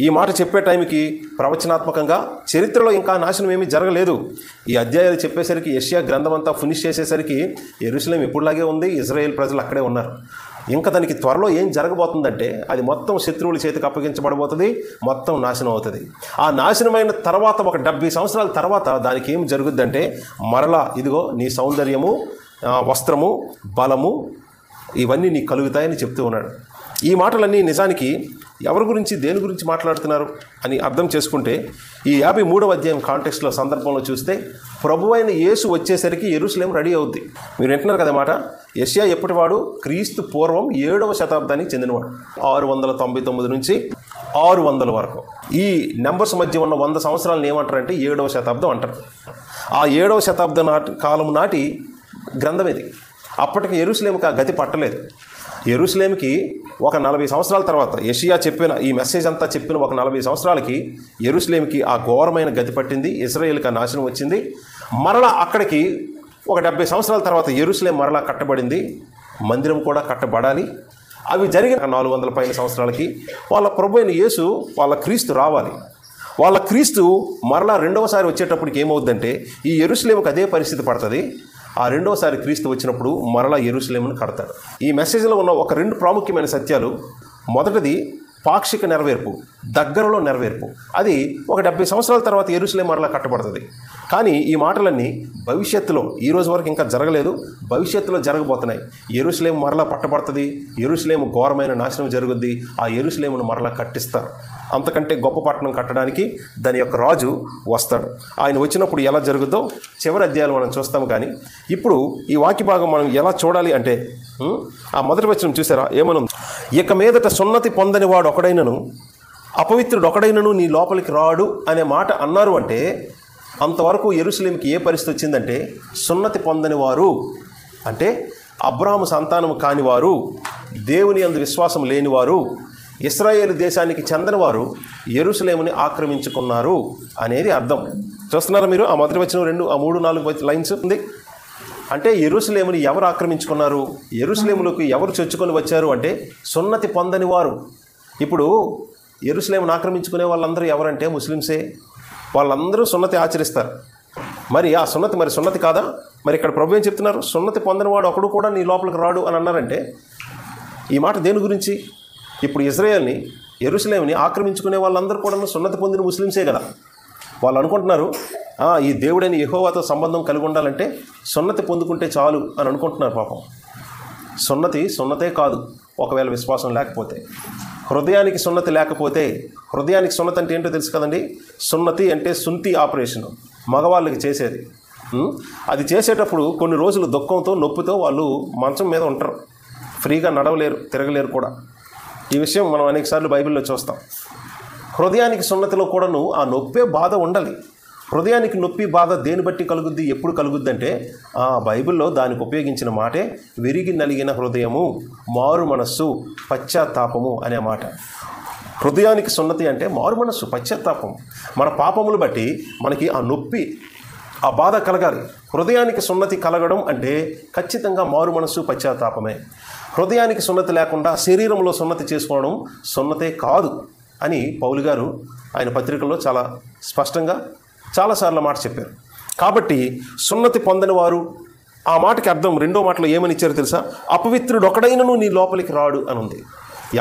ఈ మాట చెప్పే టైంకి ప్రవచనాత్మకంగా చరిత్రలో ఇంకా నాశనం ఏమీ జరగలేదు. ఈ అధ్యాయాలు చెప్పేసరికి యెషయా గ్రంథం అంతా ఫినిష్ చేసేసరికి యెరూషలేం ఎప్పుడులాగే ఉంది, ఇజ్రాయేల్ ప్రజలు అక్కడే ఉన్నారు. ఇంకా దానికి త్వరలో ఏం జరగబోతుందంటే అది మొత్తం శత్రువుల చేతికి అప్పగించబడబోతుంది, మొత్తం నాశనం అవుతుంది. ఆ నాశనమైన తర్వాత ఒక 70 సంవత్సరాల తర్వాత దానికి ఏం జరుగుద్దంటే మరలా ఇదిగో నీ సౌందర్యము, వస్త్రము, బలము ఇవన్నీ నీకు కలుగుతాయని చెప్తూ ఉన్నాడు. ఈ మాటలన్నీ నిజానికి ఎవరి గురించి దేని గురించి మాట్లాడుతున్నారు అని అర్థం చేసుకుంటే ఈ 53వ అధ్యాయం కాంటెక్స్ట్లో సందర్భంలో చూస్తే ప్రభువైన యేసు వచ్చేసరికి యెరూషలేం రెడీ అవుద్ది. మీరు వింటున్నారు కదా మాట. యెషయా ఎప్పటివాడు? క్రీస్తు పూర్వం 7వ శతాబ్దానికి చెందినవాడు. 699 నుంచి 600 వరకు ఈ నెంబర్స్ మధ్య ఉన్న 100 సంవత్సరాలను ఏమంటారంటే 7వ శతాబ్దం అంటారు. ఆ 7వ శతాబ్దం కాలం నాటి గ్రంథం ఇది. అప్పటికి యెరూషలేంకి ఆ గతి పట్టలేదు. యెరూషలేంకి ఒక 40 సంవత్సరాల తర్వాత యెషయా చెప్పిన ఈ మెసేజ్ అంతా చెప్పిన ఒక 40 సంవత్సరాలకి యెరూషలేంకి ఆ ఘోరమైన గతి పట్టింది. ఇశ్రాయేలుకి ఆ నాశనం వచ్చింది. మరలా అక్కడికి ఒక 70 సంవత్సరాల తర్వాత యెరూషలేం మరలా కట్టబడింది. మందిరం కూడా కట్టబడాలి. అవి జరిగిన 400 పైన సంవత్సరాలకి వాళ్ళ ప్రభువైన యేసు, వాళ్ళ క్రీస్తు రావాలి. వాళ్ళ క్రీస్తు మరలా రెండవసారి వచ్చేటప్పటికి ఏమవుద్దంటే ఈ యెరూషలేంకి అదే పరిస్థితి పడుతుంది. ఆ రెండవసారి క్రీస్తు వచ్చినప్పుడు మరలా యెరూషలేమును కడతాడు. ఈ మెసేజ్లో ఉన్న ఒక 2 ప్రాముఖ్యమైన సత్యాలు. మొదటిది పాక్షిక నెరవేర్పు, దగ్గరలో నెరవేర్పు. అది ఒక 70 సంవత్సరాల తర్వాత యెరూషలేం మరలా కట్టబడుతుంది. కానీ ఈ మాటలన్నీ భవిష్యత్తులో, ఈ రోజు వరకు ఇంకా జరగలేదు, భవిష్యత్తులో జరగబోతున్నాయి. యెరూషలేం మరలా పట్టబడుతుంది. యెరూషలేము ఘోరమైన నాశనం జరుగుద్ది. ఆ యెరూషలేమును మరలా కట్టిస్తారు. అంతకంటే గొప్ప పట్టణం కట్టడానికి దాని యొక్క రాజు వస్తాడు. ఆయన వచ్చినప్పుడు ఎలా జరుగుద్దో చివరి అధ్యాయాలు మనం చూస్తాము. కానీ ఇప్పుడు ఈ వాక్య భాగం మనం ఎలా చూడాలి అంటే ఆ మొదటి వచనం చూసారా ఏమనుంది? ఇక మీదట సున్నతి పొందని వాడు ఒకడైనను, అపవిత్రుడు ఒకడైనను నీ లోపలికి రాడు అనే మాట అన్నారు. అంటే అంతవరకు యెరూషలేంకి ఏ పరిస్థితి వచ్చిందంటే సున్నతి పొందని వారు అంటే అబ్రాహాము సంతానము కానివారు, దేవుని యందు విశ్వాసం లేనివారు, ఇశ్రాయేలు దేశానికి చెందినవారు యెరూషలేముని ఆక్రమించుకున్నారు అనేది అర్థం. చూస్తున్నారా మీరు? ఆ మొదటి వచ్చిన 2, 3, 4 లైన్స్ ఉంది. అంటే యెరూషలేముని ఎవరు ఆక్రమించుకున్నారు? యెరూషలేములోకి ఎవరు చొచ్చుకొని వచ్చారు అంటే సున్నతి పొందని వారు. ఇప్పుడు యెరూషలేమును ఆక్రమించుకునే వాళ్ళందరూ ఎవరంటే ముస్లిమ్సే. వాళ్ళందరూ సున్నతి ఆచరిస్తారు. మరి ఆ సున్నతి సున్నతి కాదా? మరి ఇక్కడ ప్రభు ఏం చెప్తున్నారు? సున్నతి పొందినవాడు ఒకడు కూడా నీ లోపలికి రాడు అని అన్నారంటే ఈ మాట దేని గురించి? ఇప్పుడు ఇజ్రాయేల్ని, యెరూషలేముని ఆక్రమించుకునే వాళ్ళందరూ కూడా సున్నతి పొందిన ముస్లిమ్సే కదా. వాళ్ళు అనుకుంటున్నారు ఈ దేవుడైన యెహోవాతో సంబంధం కలిగి ఉండాలంటే సున్నతి పొందుకుంటే చాలు అని అనుకుంటున్నారు. పాపం సున్నతే కాదు. ఒకవేళ విశ్వాసం లేకపోతే, హృదయానికి సున్నతి లేకపోతే, హృదయానికి సున్నతి అంటే ఏంటో తెలుసు కదండి. సున్నతి అంటే సుంతి ఆపరేషన్, మగవాళ్ళకి చేసేది. అది చేసేటప్పుడు కొన్ని రోజులు దుఃఖంతో, నొప్పితో వాళ్ళు మంచం మీద ఉంటారు. ఫ్రీగా నడవలేరు, తిరగలేరు కూడా. ఈ విషయం మనం అనేకసార్లు బైబిల్లో చూస్తాం. హృదయానికి సున్నతిలో కూడాను ఆ నొప్పే, బాధ ఉండాలి. హృదయానికి నొప్పి, బాధ దేని బట్టి కలుగుద్ది, ఎప్పుడు కలుగుద్ది అంటే బైబిల్లో దానికి ఉపయోగించిన మాటే విరిగి నలిగిన హృదయము, మారు మనస్సు, పశ్చాత్తాపము అనే మాట. హృదయానికి సున్నతి అంటే మారు మనస్సు, పశ్చాత్తాపం. మన పాపములు బట్టి మనకి ఆ నొప్పి, ఆ బాధ కలగాలి. హృదయానికి సున్నతి కలగడం అంటే ఖచ్చితంగా మారు మనస్సు, పశ్చాత్తాపమే. హృదయానికి సున్నతి లేకుండా శరీరంలో సున్నతి చేసుకోవడం సున్నతే కాదు అని పౌలు గారు ఆయన పత్రికల్లో చాలా స్పష్టంగా చాలాసార్లు మాట చెప్పారు. కాబట్టి సున్నతి పొందని వారు, ఆ మాటకి అర్థం రెండో మాటలో ఏమని ఇచ్చారో తెలుసా? అపవిత్రుడు ఒకడైనను నీ లోపలికి రాడు అని ఉంది.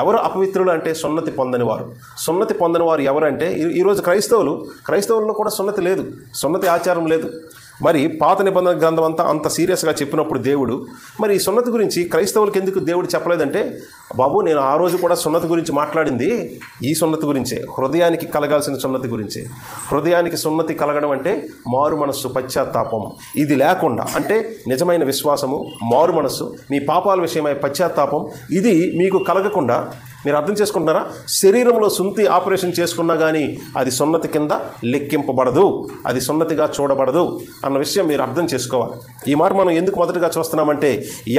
ఎవరు అపవిత్రులు అంటే సున్నతి పొందని వారు. సున్నతి పొందని వారు ఎవరంటే ఈరోజు క్రైస్తవుల్లో కూడా సున్నతి లేదు, సున్నతి ఆచారం లేదు. మరి పాత నిబంధన గ్రంథం అంతా అంత సీరియస్గా చెప్పినప్పుడు దేవుడు మరి ఈ సున్నతి గురించి క్రైస్తవులకు ఎందుకు దేవుడు చెప్పలేదంటే, బాబు నేను ఆ రోజు కూడా సున్నతి గురించి మాట్లాడింది ఈ సున్నతి గురించే, హృదయానికి కలగాల్సిన సున్నతి గురించే. హృదయానికి సున్నతి కలగడం అంటే మారు మనస్సు, పశ్చాత్తాపం. ఇది లేకుండా అంటే నిజమైన విశ్వాసము, మారు మనస్సు, మీ పాపాల విషయమై పశ్చాత్తాపం, ఇది మీకు కలగకుండా మీరు అర్థం చేసుకుంటున్నారా? శరీరంలో సున్నతి ఆపరేషన్ చేసుకున్నా కానీ అది సున్నతి కింద లెక్కింపబడదు, అది సున్నతిగా చూడబడదు అన్న విషయం మీరు అర్థం చేసుకోవాలి. ఈ మాట మనం ఎందుకు మొదటిగా చూస్తున్నామంటే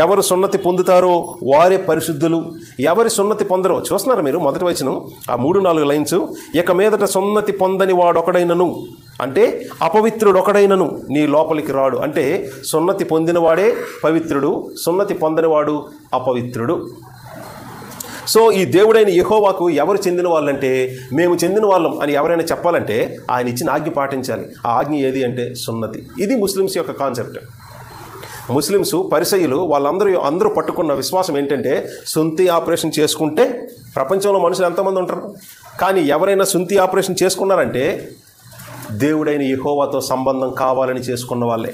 ఎవరు సున్నతి పొందుతారో వారే పరిశుద్ధులు, ఎవరి సున్నతి పొందరో చూస్తున్నారు మీరు. మొదటి వచనం ఆ 3-4 లైన్స్, ఇక మీదట సున్నతి పొందని వాడు ఒకడైనను అంటే అపవిత్రుడు ఒకడైనను నీ లోపలికి రాడు. అంటే సున్నతి పొందినవాడే పవిత్రుడు, సున్నతి పొందనివాడు అపవిత్రుడు. సో ఈ దేవుడైన యెహోవాకు ఎవరు చెందిన వాళ్ళంటే, మేము చెందిన వాళ్ళం అని ఎవరైనా చెప్పాలంటే ఆయన ఇచ్చిన ఆజ్ఞ పాటించాలి. ఆ ఆజ్ఞ ఏది అంటే సున్నతి. ఇది ముస్లిమ్స్ యొక్క కాన్సెప్ట్. ముస్లిమ్స్, పరిసయ్యులు అందరూ పట్టుకున్న విశ్వాసం ఏంటంటే, సుంతి ఆపరేషన్ చేసుకుంటే ప్రపంచంలో మనుషులు ఎంతమంది ఉంటారు, కానీ ఎవరైనా సుంతి ఆపరేషన్ చేసుకున్నారంటే దేవుడైన యెహోవాతో సంబంధం కావాలని చేసుకున్న వాళ్ళే.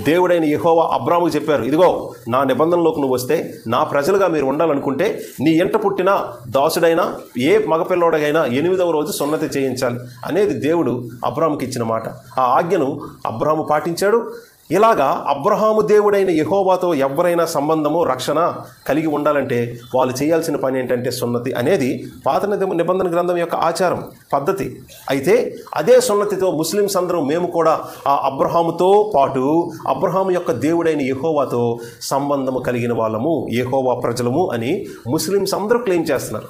దేవుడైన యెహోవా అబ్రాముకు చెప్పారు, ఇదిగో నా నిబంధనలోకి నువ్వు వస్తే, నా ప్రజలుగా మీరు ఉండాలనుకుంటే నీ ఎంట పుట్టిన దాసుడైనా ఏ మగపిల్లోడైనా 8వ రోజు సున్నతి చేయించాలి అనేది దేవుడు అబ్రాముకి ఇచ్చిన మాట. ఆ ఆజ్ఞను అబ్రాము పాటించాడు. ఇలాగా అబ్రహాము దేవుడైన యెహోవాతో ఎవరైనా సంబంధము, రక్షణ కలిగి ఉండాలంటే వాళ్ళు చేయాల్సిన పని ఏంటంటే సున్నతి అనేది పాత నిబంధన గ్రంథం యొక్క ఆచారం, పద్ధతి. అయితే అదే సున్నతితో ముస్లిమ్స్ అందరూ మేము కూడా ఆ అబ్రహాముతో పాటు అబ్రహాము యొక్క దేవుడైన యెహోవాతో సంబంధము కలిగిన వాళ్ళము, యెహోవా ప్రజలము అని ముస్లిమ్స్ అందరూ క్లెయిమ్ చేస్తున్నారు.